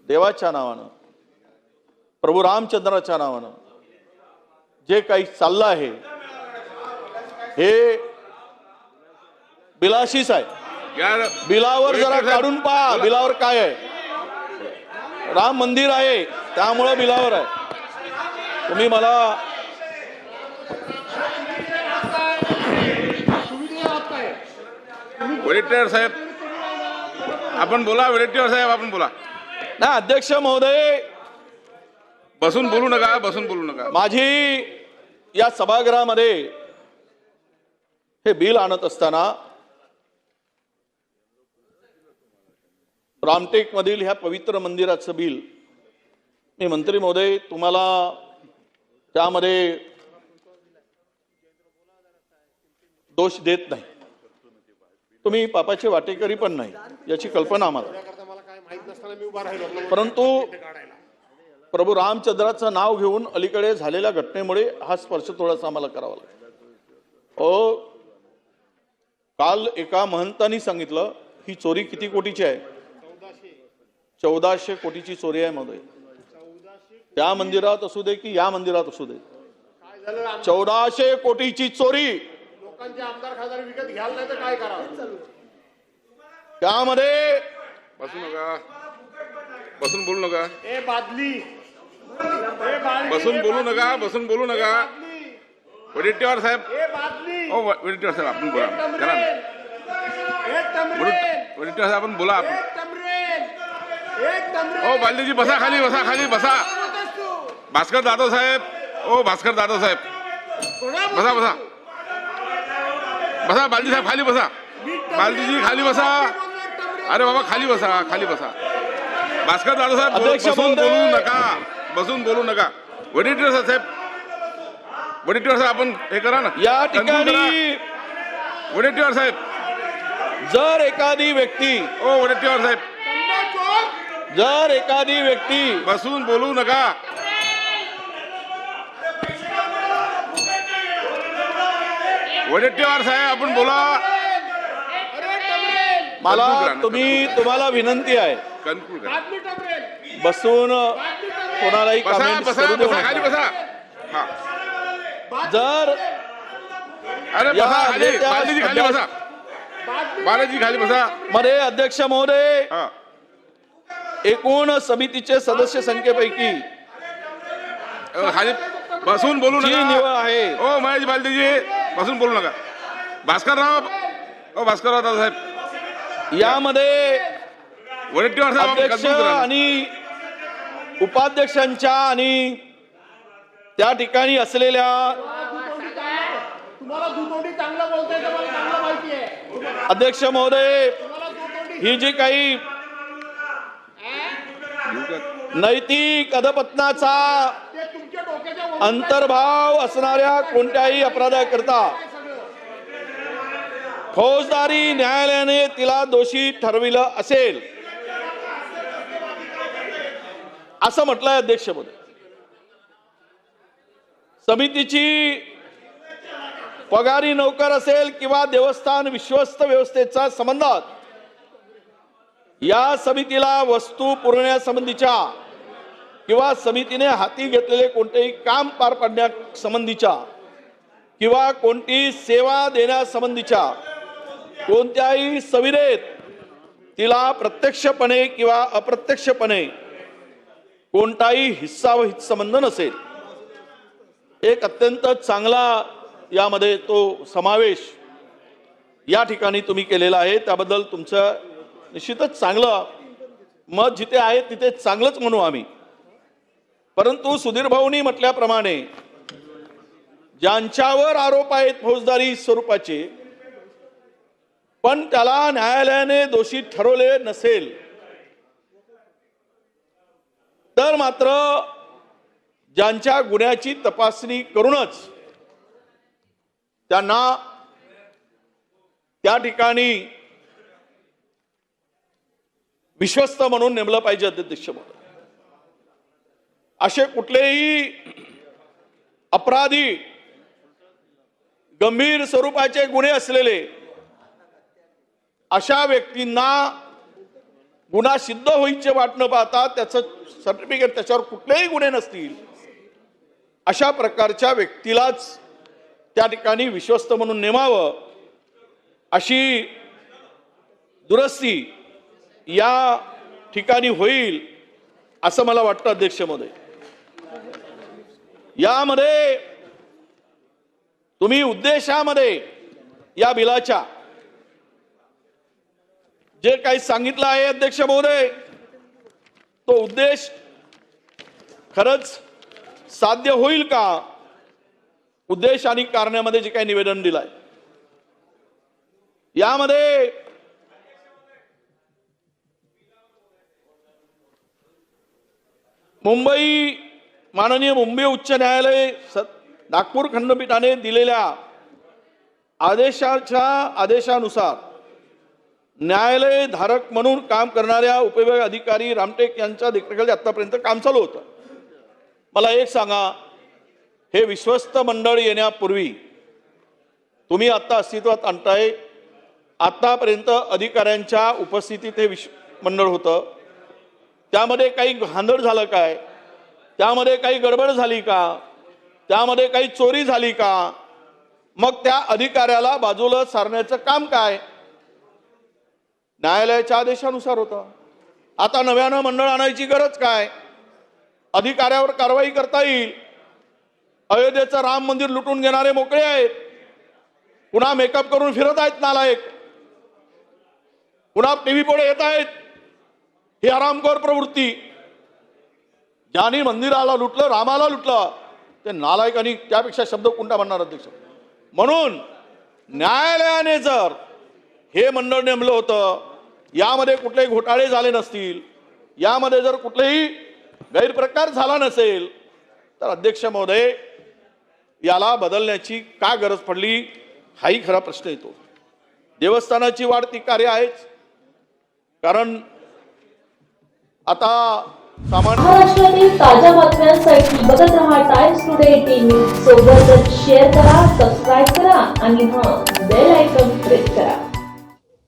देवाच्या नावानं, प्रभू रामचंद्राच्या नावानं जे काही चाललं आहे हे बिलाशीच आहे. बिलावर जरा काढून पहा, बिलावर काय आहे. राम मंदिर आहे त्यामुळे बिलावर आहे. तुम्ही मला वडेट्टीवार साहेब आपण बोला. वडेट्टीवार साहेब आपण बोला. ना अध्यक्ष महोदय, बसून बोलू नका, बसून बोलू नका. माझी या सभागृहामध्ये हे बिल आणत असताना रामटेक मधील ह्या पवित्र मंदिराचं बिल मी मंत्री महोदय तुम्हाला त्यामध्ये दोष देत नाही. तुम्ही पापाचे वाटेकरी पण नाही याची कल्पना आम्हाला. परंतु प्रभू रामचंद्राचं नाव घेऊन अलीकडे झालेल्या घटनेमुळे हा स्पर्श थोडासा आम्हाला करावा लागला. काल एका महंतांनी सांगितलं ही चोरी किती कोटीची आहे. 1400 कोटीची चोरी आहे महोदय. त्या मंदिरात असू दे की या मंदिरात असू दे, 1400 कोटीची चोरी. लोकांचे आमदार खासदार विकत घ्याल नाही तर काय करावं. त्यामध्ये बसू नका, बसून बोलू नका. ए बादली, बसून बोलू नका, बसून बोलू नका. वडेट्टीवार साहेब, ए बादली, ओ वडेट्टीवार साहेब आपण बोला. चला वडेट्टीवार साहेब आपण बोला. ओ बालदीजी बसा खाली, बसा खाली, बसा. भास्कर जाधव साहेब, ओ भास्कर जाधव साहेब बसा, बसा बसा. बालदी साहेब खाली बसा. बालदीजी खाली बसा. अरे बाबा खाली बसा, खाली बसा. भास्कर जाधव साहेब बसून बोलू नका, बसून बोलू नका. वडेट्टीवार साहेब, वडेट्टीवार साहेब आपण हे करा ना या ठिकाणी. वडेट्टीवार साहेब, जर एखादी व्यक्ती, ओ वडेट्टीवार साहेब जर एखादी व्यक्ती बसून बोलू नका. वडेट्टीवार साहेब आपण बोला. मला तुम्हाला विनंती आहे कन्क्लूड करा. बसून कोणालाही बसा, कमेंट्स बसा, करू देऊ बसा, खाली नका. बसा. हा जर अरे या बसा खाली. नेत्या- बालाजी खाली बसा. बालाजी खाली बसा. मध्ये अध्यक्ष महोदय, हा एकूण समितीचे सदस्य संख्येपैकी खाली बसून बोलू जी नका. निवड आहे ओ महेश बालदीजी बसून बोलू नका. भास्करराव, ओ भास्करराव दादा साहेब यामध्ये वडेट्टीवार साहेब आपण अध्यक्ष कन्क्लूड करा. आणि उपाध्यक्षांच्या आणि त्या ठिकाणी असलेल्या तुम्हाला दुतोंडी चांगलं बोलताय तर मला चांगलं माहिती आहे. अध्यक्ष महोदय, तुम्हाला दुतोंडी ही जी काही नैतिक अधपतनाचा ते तुमच्या डोक्याच्या वर अंतर्भाव असणाऱ्या कोणत्याही अपराधाकरता फौजदारी न्यायालयाने तिला दोषी ठरविलं असेल असं म्हटलंय अध्यक्ष महोदय. समितीची पगारी नोकर असेल किंवा देवस्थान विश्वस्त व्यवस्थेचा संबंधात या समितीला वस्तू पुरवण्यासंबंधीच्या किंवा समितीने हाती घेतलेले कोणतेही काम पार पाडण्यासंबंधीच्या किंवा कोणतीही सेवा देण्यासंबंधीच्या कोणत्याही सविधेत तिला प्रत्यक्षपणे किंवा अप्रत्यक्षपणे कोणताही हिस्सा व हितसंबंध नसेल. एक अत्यंत चांगला यामध्ये तो समावेश या ठिकाणी तुम्ही केलेला आहे. त्याबद्दल तुमचं निश्चितच चांगलं मत जिथे आहे तिथे चांगलंच म्हणू आम्ही. परंतु सुधीर भाऊंनी म्हटल्याप्रमाणे ज्यांच्यावर आरोप आहेत फौजदारी स्वरूपाचे पण त्याला न्यायालयाने दोषी ठरवले नसेल तर मात्र ज्यांच्या गुन्ह्याची तपासणी करूनच त्यांना त्या ठिकाणी विश्वस्त म्हणून नेमलं पाहिजे. अध्यक्ष महोदय, असे कुठलेही अपराधी गंभीर स्वरूपाचे गुन्हे असलेले अशा व्यक्तींना गुन्हा सिद्ध होईचे वाट न पाहता त्याचं सर्टिफिकेट, त्याच्यावर कुठलेही गुन्हे नसतील अशा प्रकारच्या व्यक्तीलाच त्या ठिकाणी विश्वस्त म्हणून नेमावं अशी दुरुस्ती या ठिकाणी होईल असं मला वाटतं अध्यक्ष महोदय. यामध्ये तुम्ही उद्देशामध्ये या बिलाच्या जे काही सांगितलं आहे अध्यक्ष महोदय, तो उद्देश खरंच साध्य होईल का? उद्देश आणि कारणामध्ये जे काही निवेदन दिलंय यामध्ये माननीय मुंबई उच्च न्यायालय नागपूर खंडपीठाने दिलेल्या आदेशानुसार न्यायालय धारक म्हणून काम करणाऱ्या उपविभाग अधिकारी रामटेक यांच्या देखरेखीखाली आतापर्यंत काम चालू होतं. मला एक सांगा, हे विश्वस्त मंडळ येण्यापूर्वी तुम्ही आता अस्तित्वात आणताय, आतापर्यंत अधिकाऱ्यांच्या उपस्थितीत हे मंडळ होतं. त्यामध्ये काही घांदड झालं काय? त्यामध्ये काही गडबड झाली का? त्यामध्ये काही चोरी झाली का? मग त्या अधिकाऱ्याला बाजूला सारण्याचं काम काय? न्यायालयाच्या आदेशानुसार होतं. आता नव्यानं मंडळ आणायची गरज काय? अधिकाऱ्यावर कारवाई करता येईल. अयोध्येचं राम मंदिर लुटून घेणारे मोकळे आहेत, पुन्हा मेकअप करून फिरत आहेत नालायक, पुन्हा टीव्ही पुढे येत आहेत. ही हरामखोर प्रवृत्ती. ज्यांनी मंदिराला लुटलं, रामाला लुटलं, ते नालायकांनी त्यापेक्षा शब्द कोणता म्हणणार अध्यक्ष? म्हणून न्यायालयाने जर हे मंडळ नेमलं होतं, यामध्ये कुठलेही घोटाळे झाले नसतील, यामध्ये जर कुठलेही गैरप्रकार झाला नसेल, तर अध्यक्ष महोदय याला बदलण्याची का गरज पडली हाही खरा प्रश्न येतो. देवस्थानाची वाढती कार्य आहेच, कारण आता महाराष्ट्रातील ताज्या बातम्यांसाठी बघत रहा टाइम्स टुडे 18 न्यूज. सोबतच शेअर करा, सबस्क्राईब करा आणि बेल आयकॉन प्रेस करा.